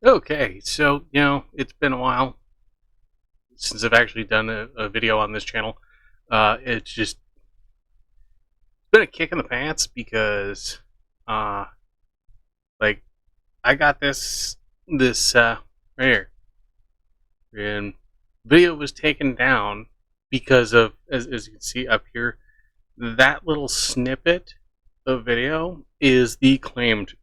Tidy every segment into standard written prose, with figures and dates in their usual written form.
Okay, so it's been a while since I've actually done a video on this channel. It's just been a kick in the pants because, uh, like I got this right here, and video was taken down because of, as you can see up here, that little snippet of video is the claimed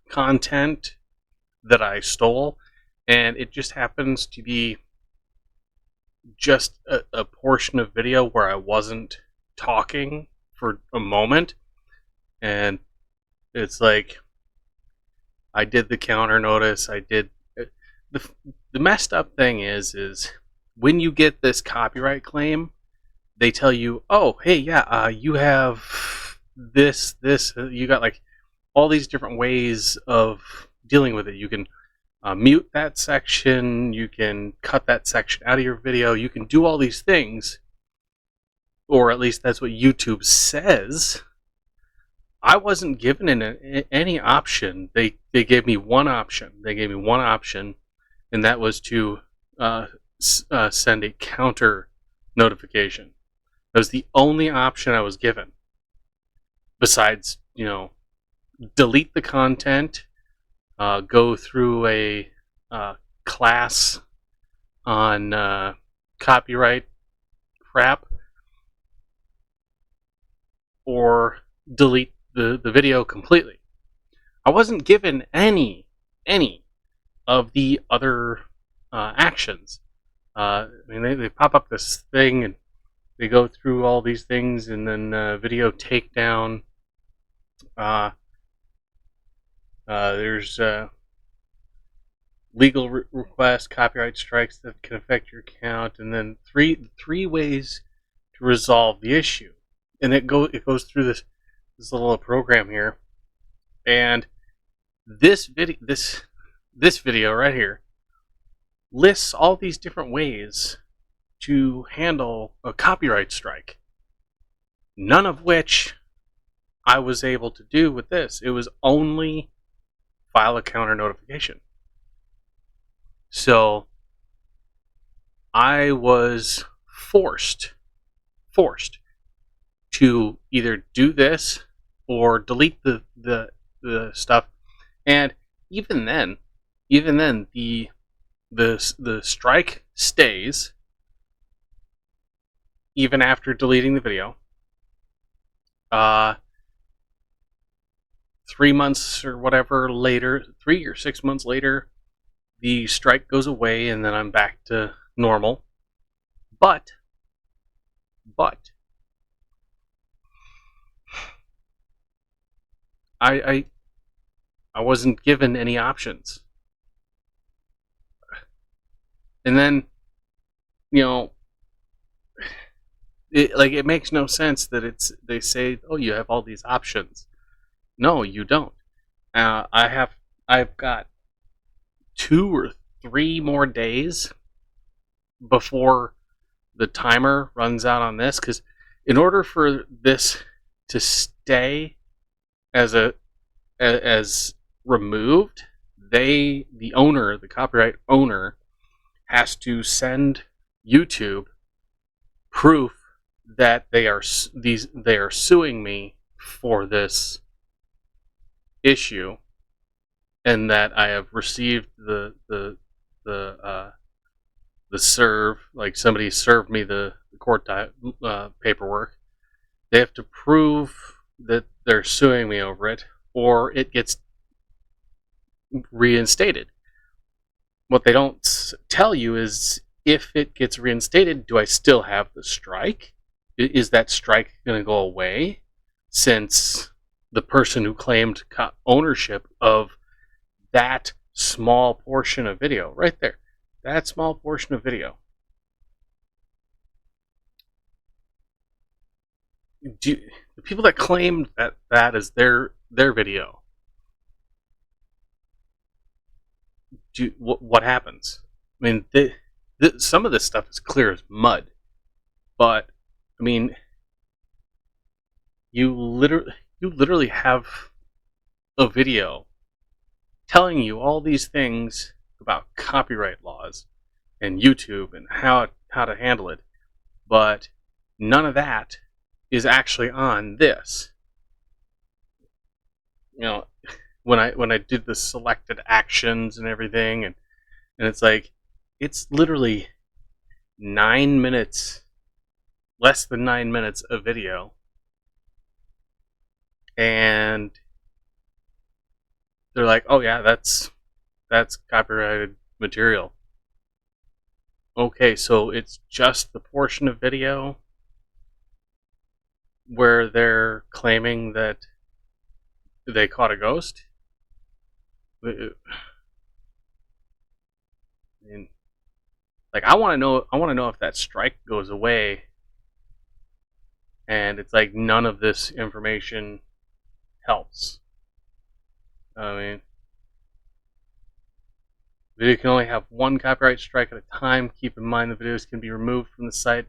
content that I stole, and it just happens to be just a portion of video where I wasn't talking for a moment, and it's like I did the counter notice. I did the the messed up thing is when you get this copyright claim, they tell you, oh hey yeah, you have this you got like all these different ways of dealing with it. You can mute that section, you can cut that section out of your video, you can do all these things, or at least that's what YouTube says. I wasn't given any option. They gave me one option. They gave me one option, and that was to send a counter notification. That was the only option I was given. Besides, delete the content, go through a class on copyright crap, or delete the video completely. I wasn't given any of the other actions. They pop up this thing and they go through all these things, and then video takedown. There's legal request, copyright strikes that can affect your account, and then three ways to resolve the issue. And it goes through this little program here, and this video right here lists all these different ways to handle a copyright strike, none of which I was able to do with this. It was only file a counter notification. So I was forced to either do this or delete the stuff. And even then the strike stays even after deleting the video. 3 months or whatever later, 3 or 6 months later, the strike goes away, and then I'm back to normal. But I wasn't given any options. And then, it makes no sense that they say, oh, you have all these options. No, you don't. I've got 2 or 3 more days before the timer runs out on this, because in order for this to stay as removed, the copyright owner, has to send YouTube proof that they are suing me for this issue, and that I have received the serve, like somebody served me the court paperwork. They have to prove that they're suing me over it, or it gets reinstated. What they don't tell you is, if it gets reinstated, do I still have the strike? Is that strike going to go away, since the person who claimed ownership of that small portion of video right there, that small portion of video, the people that claimed that is their video, what happens? I mean, some of this stuff is clear as mud, but I mean, you literally have a video telling you all these things about copyright laws and YouTube and how to handle it, but none of that is actually on this. You know, when I did the selected actions and everything, and it's like, it's literally 9 minutes, less than 9 minutes of video, and they're like, oh yeah, that's copyrighted material. Okay, so it's just the portion of video where they're claiming that they caught a ghost? I mean, like, I want to know if that strike goes away, and it's like none of this information helps. I mean, video can only have one copyright strike at a time. Keep in mind the videos can be removed from the site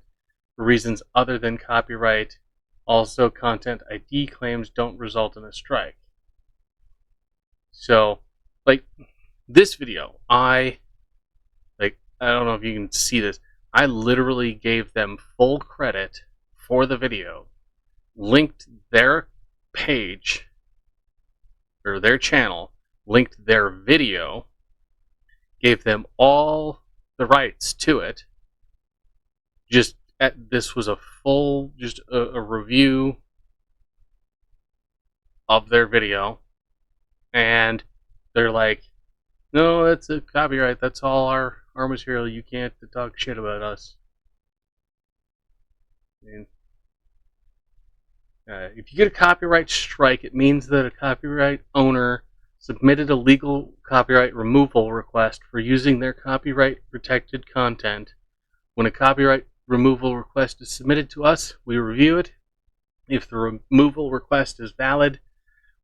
for reasons other than copyright. Also, content ID claims don't result in a strike. So, like, this video, I don't know if you can see this. I literally gave them full credit for the video, linked their page, or their channel, linked their video, gave them all the rights to it. This was a full, just a review of their video, and they're like, no, that's a copyright, that's all our material, you can't talk shit about us. I mean, if you get a copyright strike, it means that a copyright owner submitted a legal copyright removal request for using their copyright protected content. When a copyright removal request is submitted to us, we review it. If the removal request is valid,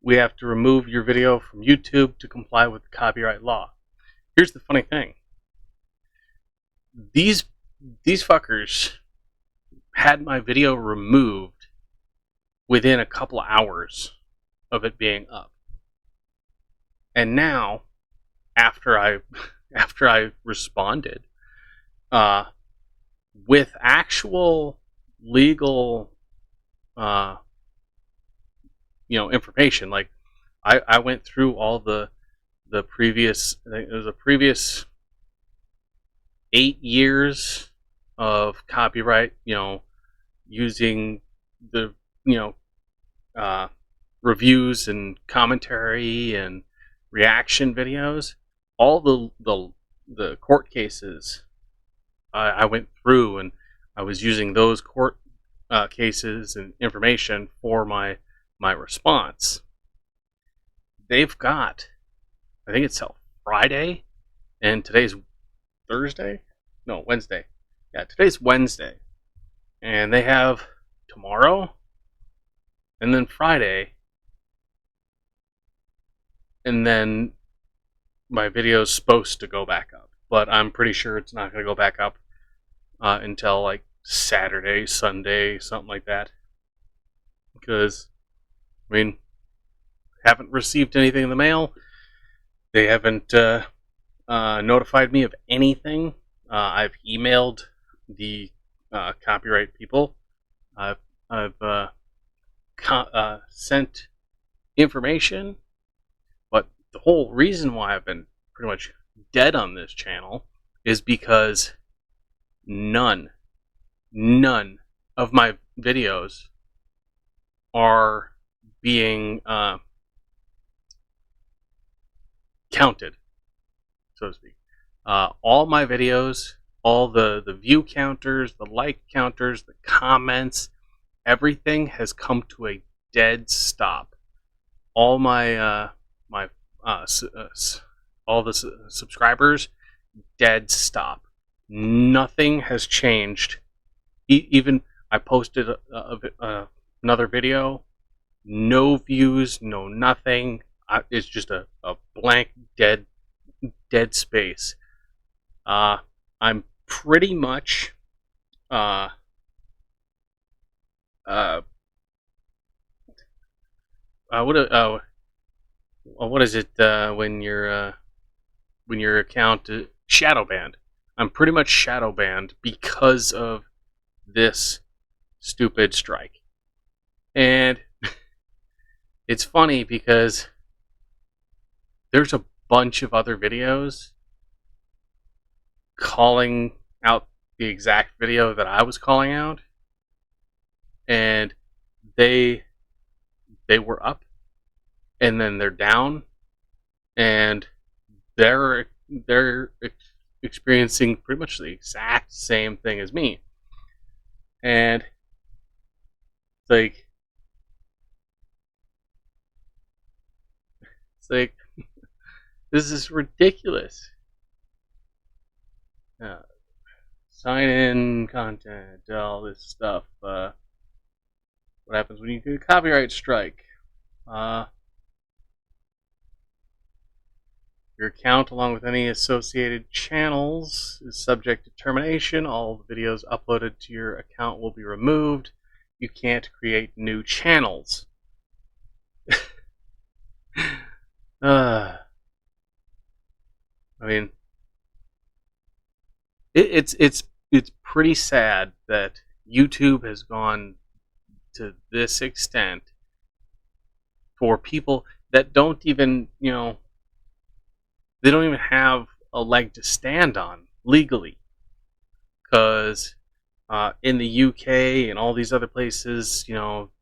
we have to remove your video from YouTube to comply with the copyright law. Here's the funny thing. These fuckers had my video removed within a couple of hours of it being up. And now, after I responded with actual legal information, like I went through all the previous, I think it was a previous 8 years of copyright, using the reviews and commentary and reaction videos, all the court cases I went through, and I was using those court cases and information for my response. They've got, I think it's till Friday, and today's Thursday? No, Wednesday. Yeah, today's Wednesday. And they have tomorrow, and then Friday, and then my video's supposed to go back up. But I'm pretty sure it's not going to go back up until like Saturday, Sunday, something like that. Because, I mean, haven't received anything in the mail. They haven't notified me of anything. I've emailed the copyright people. I've sent information, but the whole reason why I've been pretty much dead on this channel is because none of my videos are being counted, so to speak. All my videos, all the view counters, the like counters, the comments, everything has come to a dead stop. All my all the subscribers, dead stop. Nothing has changed. Even I posted another video, no views, no nothing. It's just a blank, dead space. I'm pretty much what is it when your account shadow banned? I'm pretty much shadow banned because of this stupid strike. And it's funny because there's a bunch of other videos calling out the exact video that I was calling out, and they were up, and then they're down, and they're experiencing pretty much the exact same thing as me. And it's like this is ridiculous. Sign in content, all this stuff. What happens when you get a copyright strike? Your account, along with any associated channels, is subject to termination. All the videos uploaded to your account will be removed. You can't create new channels. I mean, it's pretty sad that YouTube has gone to this extent for people that don't even, they don't even have a leg to stand on legally, because in the UK and all these other places,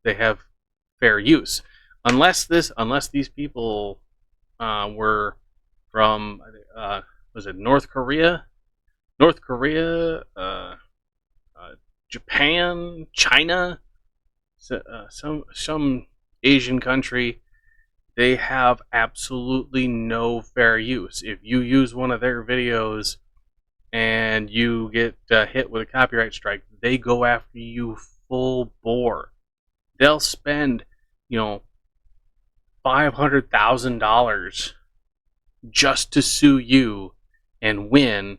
they have fair use. Unless these people were from was it North Korea, Japan, China, some Asian country. They have absolutely no fair use. If you use one of their videos and you get hit with a copyright strike, they go after you full bore. They'll spend, $500,000 just to sue you and win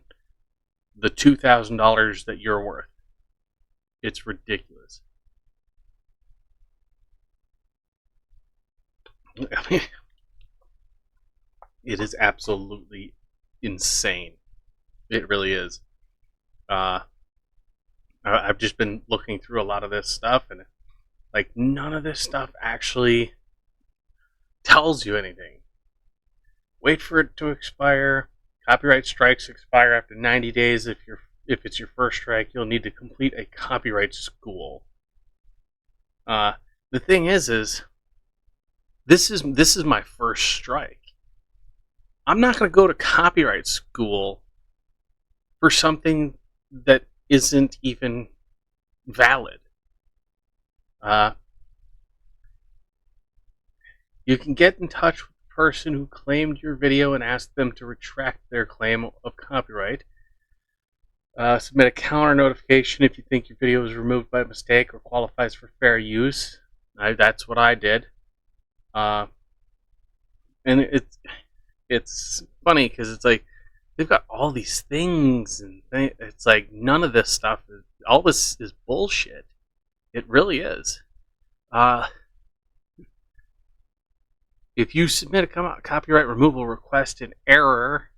the $2,000 that you're worth. It's ridiculous. I mean, it is absolutely insane. It really is. I've just been looking through a lot of this stuff, and none of this stuff actually tells you anything. Wait for it to expire. Copyright strikes expire after 90 days. If it's your first strike, you'll need to complete a copyright school. The thing is this is my first strike. I'm not going to go to copyright school for something that isn't even valid. You can get in touch with the person who claimed your video and ask them to retract their claim of copyright. Submit a counter notification if you think your video was removed by mistake or qualifies for fair use. That's what I did. And it's funny because it's like they've got all these things, and it's like none of this stuff all this is bullshit. It really is. If you submit a copyright removal request in error,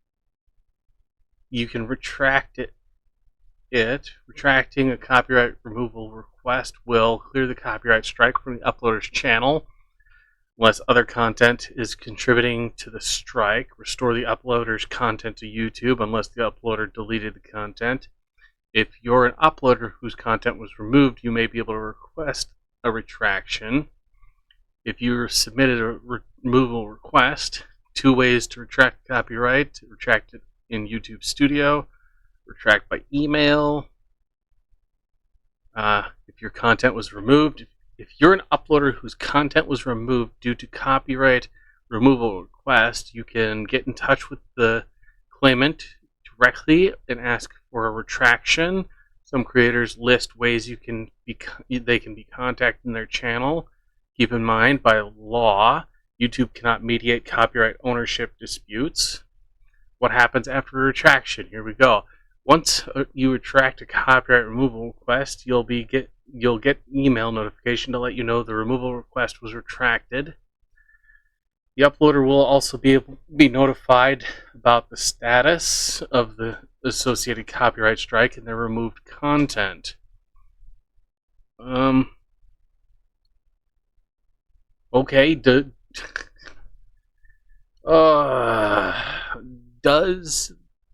you can retract it. Retracting a copyright removal request will clear the copyright strike from the uploader's channel. Unless other content is contributing to the strike, restore the uploader's content to YouTube unless the uploader deleted the content. If you're an uploader whose content was removed, you may be able to request a retraction. If you submitted a removal request, 2 ways to retract copyright: retract it in YouTube Studio, retract by email. If your content was removed, if you're an uploader whose content was removed due to copyright removal request, you can get in touch with the claimant directly and ask for a retraction. Some creators list ways they can be contacted in their channel. Keep in mind, by law, YouTube cannot mediate copyright ownership disputes. What happens after a retraction? Here we go. Once you retract a copyright removal request, you'll get email notification to let you know the removal request was retracted. The uploader will also be notified about the status of the associated copyright strike and their removed content. Okay, does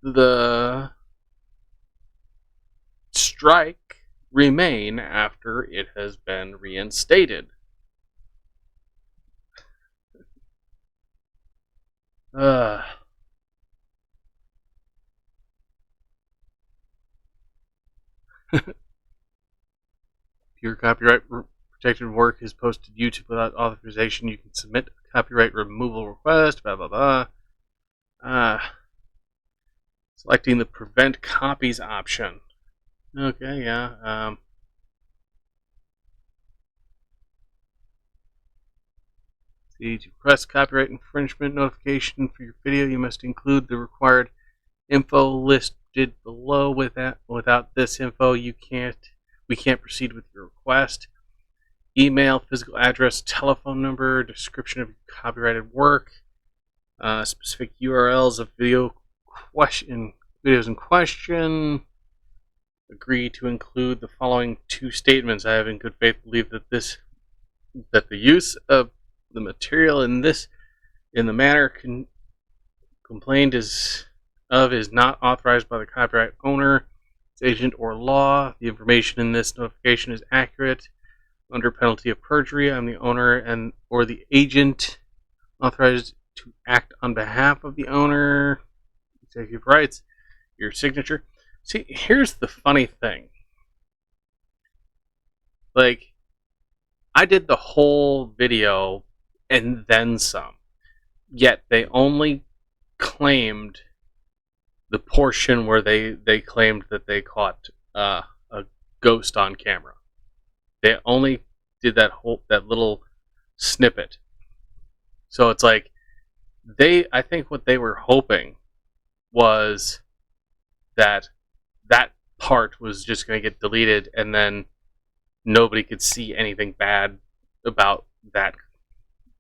the strike remain after it has been reinstated? Your copyright protected work is posted to YouTube without authorization. You can submit a copyright removal request. Blah blah blah. Selecting the prevent copies option. Okay, yeah. See, to request copyright infringement notification for your video, you must include the required info listed below. Without this info, we can't proceed with your request. Email, physical address, telephone number, description of your copyrighted work, specific URLs of videos in question. Agree to include the following two statements. I have in good faith believed that the use of the material in the manner complained is not authorized by the copyright owner, its agent, or law. The information in this notification is accurate. Under penalty of perjury, I'm the owner or the agent authorized to act on behalf of the owner. Executive rights. Your signature. See, here's the funny thing. Like, I did the whole video and then some. Yet they only claimed the portion where they claimed that they caught a ghost on camera. They only did that little snippet. So it's like I think what they were hoping was that part was just going to get deleted and then nobody could see anything bad about that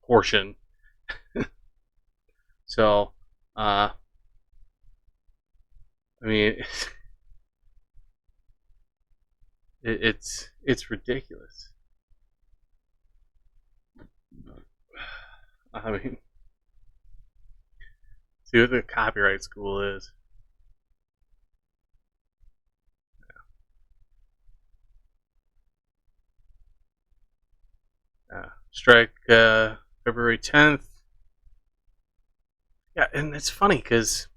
portion. So, I mean, it's ridiculous. I mean, see what the copyright school is. Strike February 10th. Yeah, and it's funny because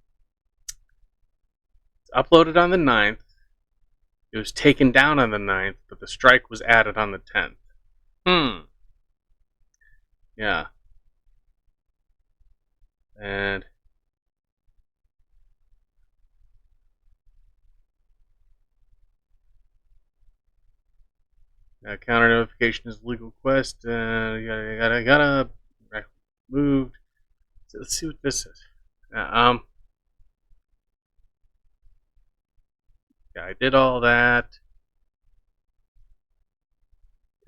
it's uploaded on the 9th. It was taken down on the 9th, but the strike was added on the 10th. Yeah. And counter notification is legal quest. Gotta moved. So let's see what this is. Yeah, I did all that.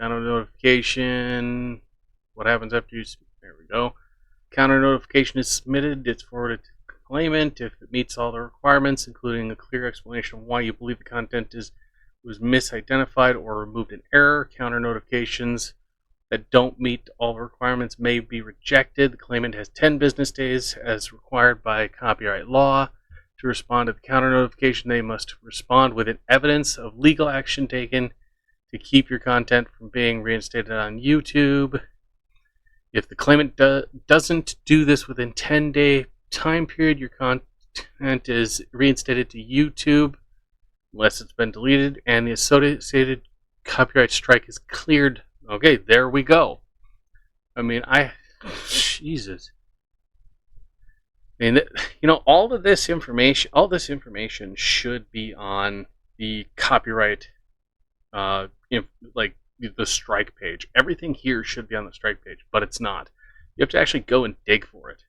Counter notification. What happens after you? There we go. Counter notification is submitted. It's forwarded to the claimant if it meets all the requirements, including a clear explanation of why you believe the content was misidentified or removed in error. Counter notifications that don't meet all the requirements may be rejected. The claimant has 10 business days as required by copyright law to respond to the counter notification. They must respond with evidence of legal action taken to keep your content from being reinstated on YouTube. If the claimant doesn't do this within 10-day time period, your content is reinstated to YouTube unless it's been deleted and the associated copyright strike is cleared. Okay, there we go. I mean, Jesus. I mean, all this information should be on the copyright, like the strike page. Everything here should be on the strike page, but it's not. You have to actually go and dig for it.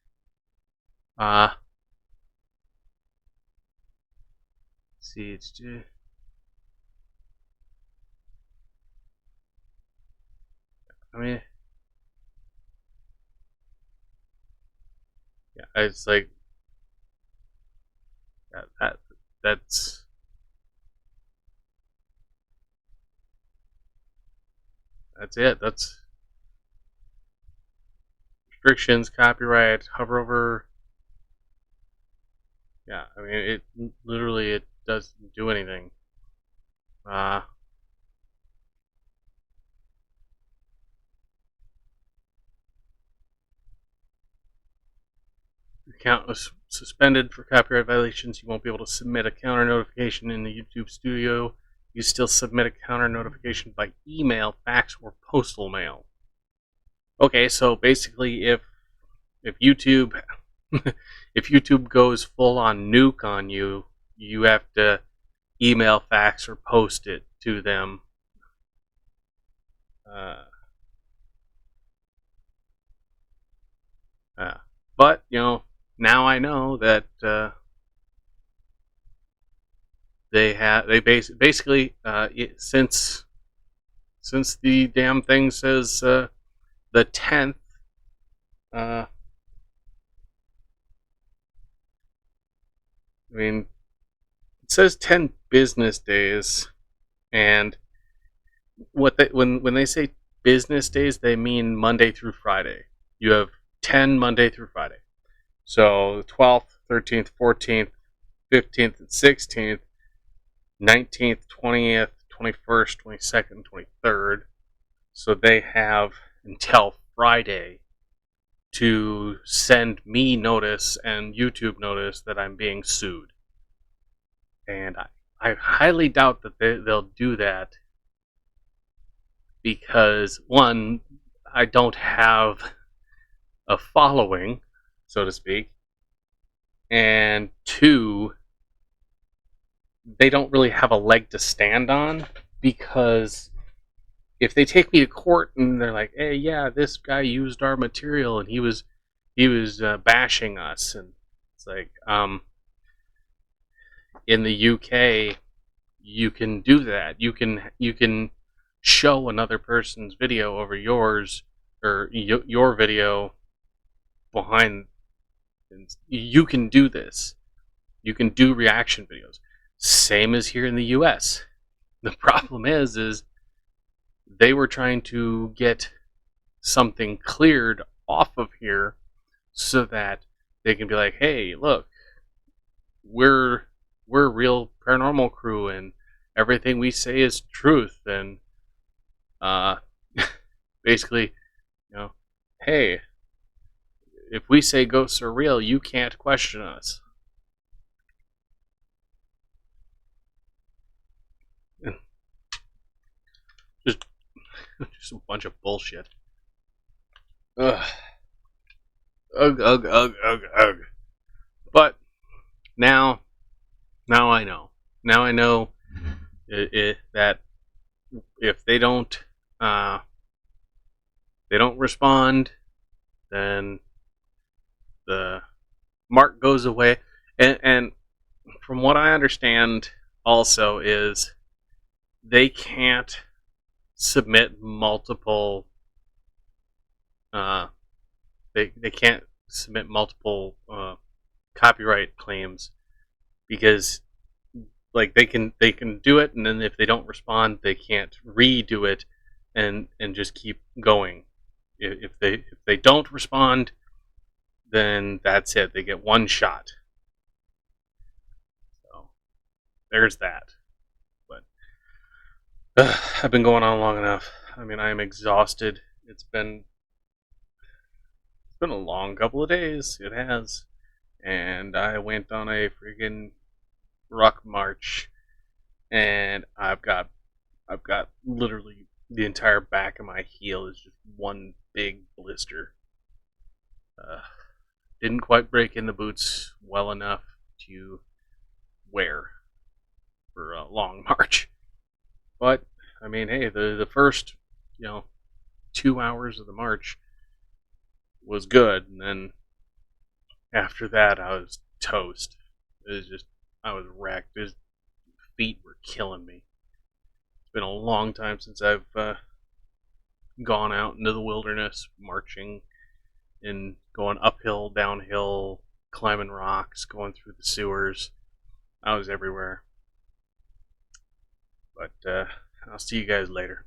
Let's see, it's I mean, it's like that's it. That's restrictions, copyright, hover over. Yeah, I mean, it literally it doesn't do anything. Your account was suspended for copyright violations. You won't be able to submit a counter notification in the YouTube studio. You still submit a counter notification by email, fax, or postal mail. Okay, so basically, if YouTube if YouTube goes full on nuke on you, you have to email, fax, or post it to them. But now I know that they basically since the damn thing says the 10th. I mean, it says 10 business days, and when they say business days, they mean Monday through Friday. You have 10 Monday through Friday. So the 12th, 13th, 14th, 15th, and 16th, 19th, 20th, 21st, 22nd, 23rd. So they have until Friday to send me notice and YouTube notice that I'm being sued. And I highly doubt that they'll do that because, one, I don't have a following, so to speak, and two, they don't really have a leg to stand on, because if they take me to court and they're like, hey, yeah, this guy used our material and he was bashing us, and it's like, in the UK, you can do that. You can show another person's video over yours, or your video behind. You can do this. You can do reaction videos. Same as here in the US. The problem is they were trying to get something cleared off of here so that they can be like, hey, look, we're a real paranormal crew and everything we say is truth, and basically, hey, if we say ghosts are real, you can't question us. Just a bunch of bullshit. Ugh. Ugh, ugh, ugh, ugh, ugh. But now I know. Now I know that if they don't respond, then the mark goes away. And from what I understand, also is they can't submit multiple. They can't submit multiple copyright claims, because like they can do it, and then if they don't respond, they can't redo it and just keep going. If they don't respond, then that's it. They get one shot. So there's that. But I've been going on long enough. I mean, I am exhausted. It's been a long couple of days. It has. And I went on a freaking ruck march, and I've got literally the entire back of my heel is just one big blister. Didn't quite break in the boots well enough to wear for a long march. But I mean, hey, the first 2 hours of the march was good, and then after that I was toast. It was just, I was wrecked. His feet were killing me. It's been a long time since I've gone out into the wilderness marching and going uphill, downhill, climbing rocks, going through the sewers. I was everywhere. But I'll see you guys later.